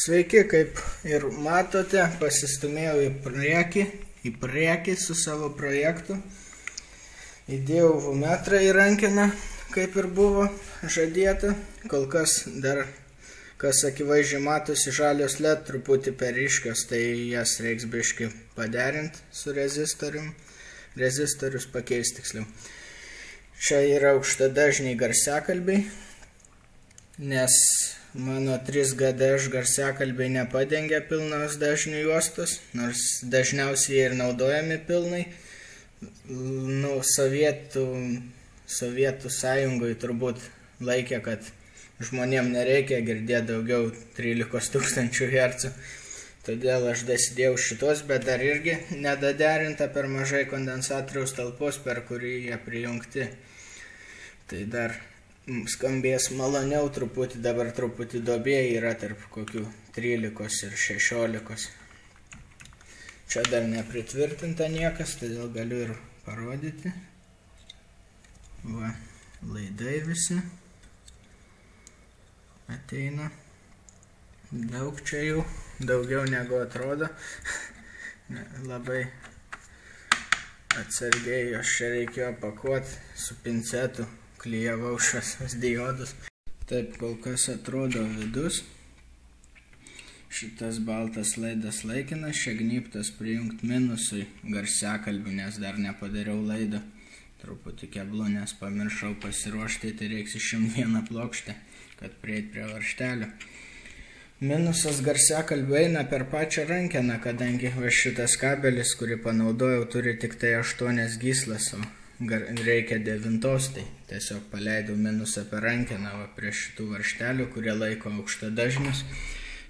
Sveiki, kaip ir matote, pasistumėjau į priekį su savo projektu. Įdėjau VU-metrą į rankeną, kaip ir buvo žadėta. Kol kas dar, kas akivaizdžiai matosi, žalios LED truputį per ryškios, tai jas reiks biškį paderinti su rezistorius pakeisti tiksliau. Čia yra aukštadažniai garsiakalbiai, nes mano 3GDŠ garsiakalbiai nepadengia pilnos dažnių juostos, nors dažniausiai jie ir naudojami pilnai. Sovietų sąjungoje turbūt laikė, kad žmonėm nereikia girdėti daugiau 13 000 Hz. Todėl aš dasidėjau šitos, bet dar irgi nedaderinta per mažai kondensatoriaus talpos, per kurį jie prijungti. Tai dar skambės maloniau truputį, dabar truputį duobė yra tarp kokių 13 ir 16. Čia dar nepritvirtinta niekas, todėl galiu ir parodyti. Va, laidai visi ateina. Daug čia jau, daugiau negu atrodo. Labai atsargiai jos čia reikėjo pakuoti su pincetu. Klijavau šios diodus. Taip kol kas atrodo vidus. Šitas baltas laidas laikinas, čia gnybtas prijungti minusui garsiakalbių, nes dar nepadariau laidą. Truputį keblu, nes pamiršau pasiruošti, tai reiks išimti vieną plokštę, kad prieit prie varžtelio. Minusas garsiakalbių eina per pačią rankeną, kadangi šitas kabelis, kurį panaudojau, turi tik tai 8 gyslas, o reikia 9, tai tiesiog paleidau minusą per rankeną prie šitų varžtelių, kurie laiko aukštadažnius.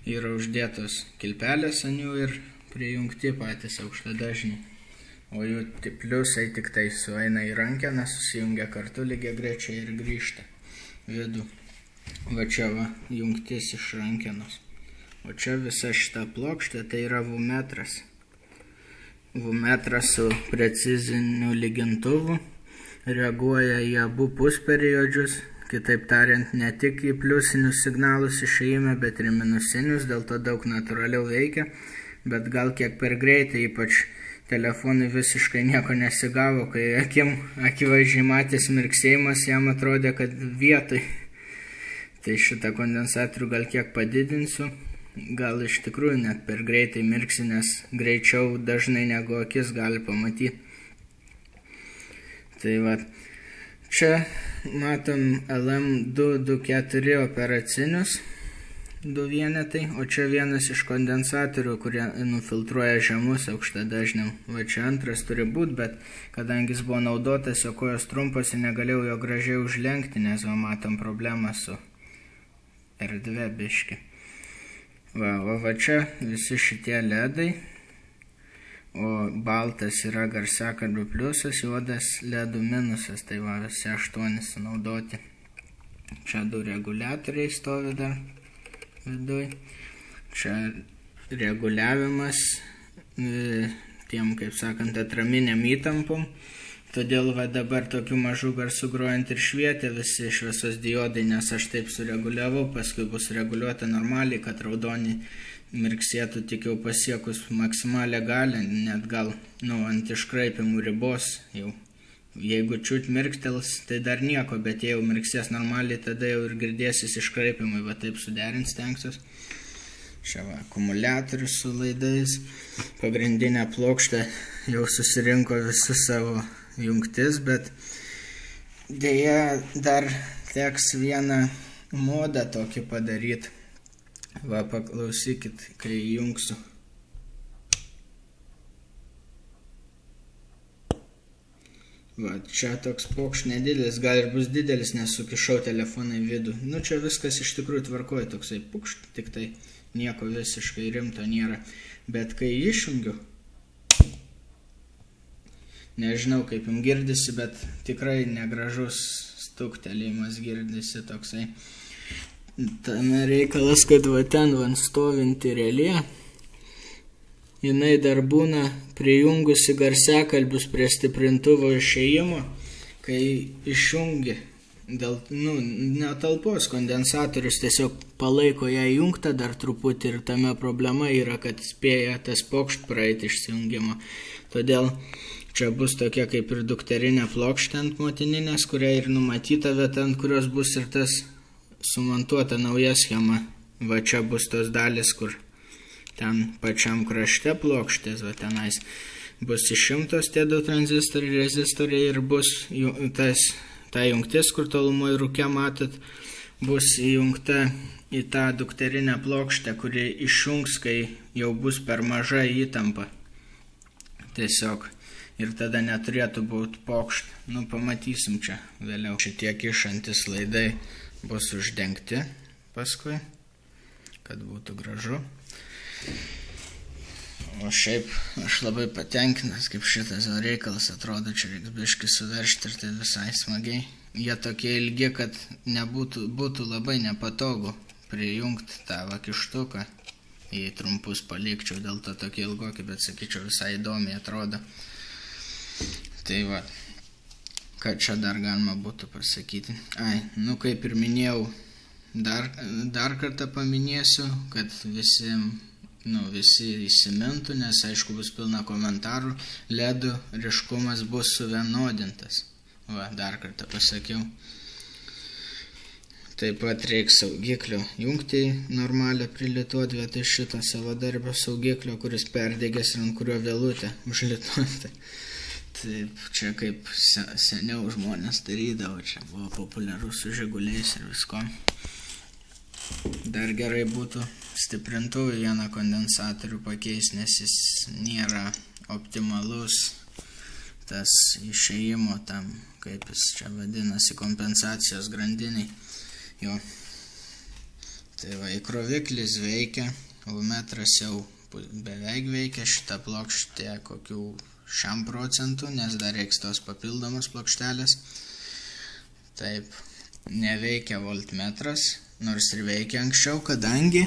Yra uždėtos kilpelės ant jų ir prijungti patys aukštadažniai. O jų pliusai tik tai sueina į rankeną, susijungia kartu lygiagrečiai ir grįžta vidų. Va čia va jungtis iš rankenos. O čia visa šita plokštė, tai yra VU-metras. VU-metras su preciziniu lygintuvu reaguoja į abu pusperiodžius, kitaip tariant, ne tik į pliusinius signalus išėjime, bet ir minusinius, dėl to daug natūraliau veikia, bet gal kiek per greitai, ypač telefonui visiškai nieko nesigavo, kai akivaizdžiai matės mirksėjimas, jam atrodė, kad vietoj. Tai šitą kondensatorių gal kiek padidinsiu, gal iš tikrųjų net per greitai mirksi, nes greičiau dažnai negu akis gali pamatyti. Tai va, čia matom LM224 operacinius, 2 vienetai, o čia vienas iš kondensatorių, kurie nufiltruoja žemus aukštadažniam. Va čia antras turi būti, bet kadangi jis buvo naudotas, jo kojos trumpos ir negalėjau jo gražiai užlenkti, nes va matom problemą su erdvė biški. Va čia visi šitie ledai, o baltas yra garsiakalbių pliusas, juodas ledų minusas, tai va visi 8 sunaudoti. Čia 2 reguliatoriai stovi dar viduj. Čia reguliavimas tiem, kaip sakant, atraminiam įtampom. Todėl va dabar tokių mažų garsų grojant ir švietė visi šviesos diodai, nes aš taip sureguliavau, paskui bus reguliuota normaliai, kad raudoni mirksėtų tik jau pasiekus maksimalę galę, net gal ant iškraipimų ribos jau. Jeigu čiut mirktels, tai dar nieko, bet jei jau mirksės normaliai, tada jau ir girdėsis iškraipimai, va taip suderint stengsiuos. Čia va akumuliatorius su laidais, pagrindinė plokštė jau susirinko visus savo jungtis, bet dėja dar teks vieną modą tokį padaryti. Va, paklausykit, kai įjungsiu. Va, čia toks pokšt nedidelis, gal ir bus didelis, nes sukišau telefoną į vidų. Nu, čia viskas iš tikrųjų tvarkoja, toksai pukšt, tik tai nieko visiškai rimto nėra. Bet kai išjungiu, nežinau, kaip jums girdisi, bet tikrai negražus stuktelėjimas girdisi toksai. Tame reikalas, kad va ten stovinti relė, jinai dar būna prijungusi garsiakalbius prie stiprintuvo išėjimo, kai išjungi dėl, netalpos kondensatorius tiesiog palaiko ją įjungtą dar truputį ir tame problema yra, kad spėja tas pokšt praeiti išsijungimo. Todėl čia bus tokia kaip ir dukterinė plokštė ant motininės, kuria ir numatyta vieta, ant kurios bus ir tas sumontuota nauja schema. Va čia bus tos dalis, kur ten pačiam krašte plokštės, va tenais bus išimtos tie 2 tranzistoriai, rezistoriai ir bus ta jungtis, kur tolumoje rūke matot, bus įjungta į tą dukterinę plokštę, kuri išjungs, kai jau bus per maža įtampa. Tiesiog. Ir tada neturėtų būti pokšt. Pamatysim čia vėliau. Šitie kišantis laidai bus uždengti paskui, kad būtų gražu. O šiaip aš labai patenkinas, kaip šitas reikalas atrodo, čia reiks biškį suveržti ir tai visai smagiai. Jie tokie ilgi, kad būtų labai nepatogu prijungti tą kištuką. Jei trumpus palikčiau, dėl to tokie ilgoki, bet sakyčiau visai įdomiai atrodo. Tai va, ką čia dar galima būtų pasakyti. Kaip ir minėjau, dar kartą paminėsiu, kad visi įsimintų, nes aišku bus pilna komentarų, LED ryškumas bus suvienodintas. Va, dar kartą pasakiau. Taip pat reiks saugiklio jungti normalią prilituoti vietoj šito savadarbio saugiklio, kuris perdegęs ir ant kurio vėlutė užlituota. Taip, čia kaip seniau žmonės darydavo, čia buvo populiaru su žiguliais ir visko. Dar gerai būtų stiprintuvų vieną kondensatorių pakeisti, nes jis nėra optimalus, tas išėjimo tam, kaip jis čia vadinasi, kompensacijos grandiniai. Jo. Tai va, įkroviklis veikia, ometras jau beveik veikia, šitą plokštę kokių 100%, nes dar reiks tos papildomos plokštelės. Taip, neveikia voltmetras, nors ir veikia anksčiau, kadangi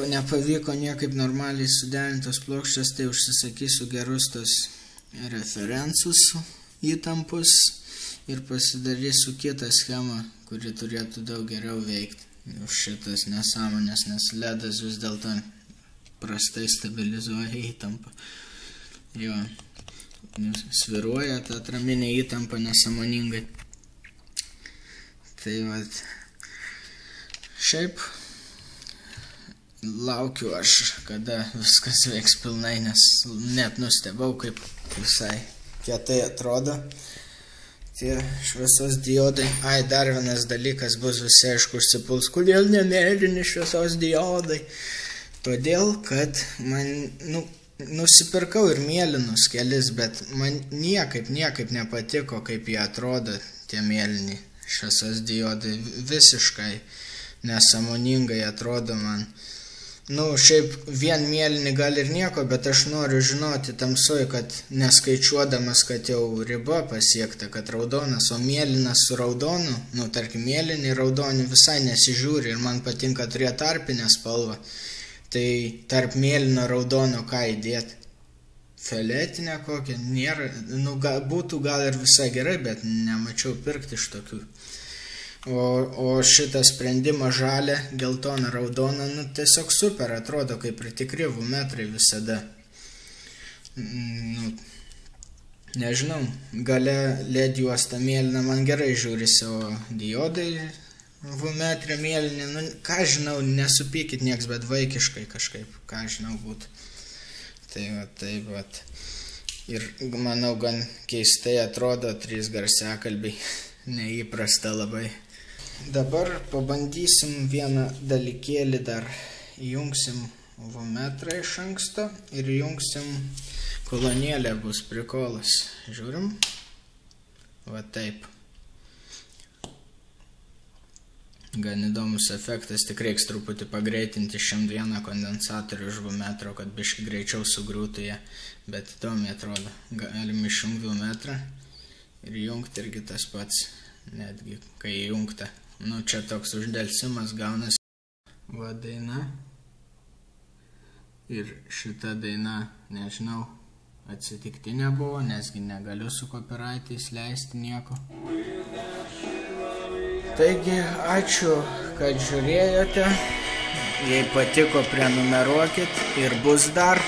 nepavyko niekaip normaliai suderintos plokštės, tai užsisakysiu gerus tos referensus įtampus ir pasidarysiu kitą schemą, kuri turėtų daug geriau veikti už šitas nesąmonės, nes LEDas vis dėlto prastai stabilizuoja įtampą. Jo, sviruoja ta atraminė įtampa nesąmoningai. Tai vat, šiaip laukiu aš, kada viskas veiks pilnai, nes net nustebau, kaip visai kietai atrodo tie šviesos diodai. Dar vienas dalykas bus, visi aišku užsipuls, kodėl ne mėlyni šviesos diodai? Todėl, kad man, nusipirkau ir mėlynus kelis, bet man niekaip nepatiko, kaip jie atrodo, tie mėlyni šviesos diodai. Visiškai nesąmoningai atrodo man. Šiaip vien mėlyni gal ir nieko, bet aš noriu žinoti tamsoj, kad neskaičiuodamas, kad jau riba pasiekta, kad raudonas, o mėlynas su raudonu, tarkim mėlynį raudonį visai nesižiūri ir man patinka turėti tarpinę spalvą. Tai tarp mėlyno raudono ką įdėti? Fioletinę kokią? Nėra, būtų gal ir visai gerai, bet nemačiau pirkti iš tokių. O šitą sprendimą žalę, geltoną, raudoną, tiesiog super atrodo, kaip ir tikri vumetrai visada. Nežinau, gale LED juosta mėlyna man gerai žiūrisi, o diodai vumetrė mėlyni, ką žinau, nesupykit nieks, bet vaikiškai kažkaip, ką žinau būtų. Tai vat. Ir manau, gan keistai atrodo 3 garsiakalbiai, neįprasta labai. Dabar pabandysim vieną dalykėlį dar. Įjungsim vumetrą iš anksto ir įjungsim kolonėlę, bus prikolas. Žiūrim. Va taip. Gan įdomus efektas, tik reiks truputį pagreitinti 101 kondensatorių už vumetro, kad biškai greičiau sugriūtų jie, bet įdomiai atrodo. Galim išjungti vumetrą ir įjungti irgi tas pats, netgi kai įjungta. Čia toks uždelsimas gaunas. Va daina. Ir šita daina, nežinau, atsitiktinė buvo, nesgi negaliu su copyrightais leisti nieko. Taigi, ačiū, kad žiūrėjote. Jei patiko, prenumeruokit ir bus dar.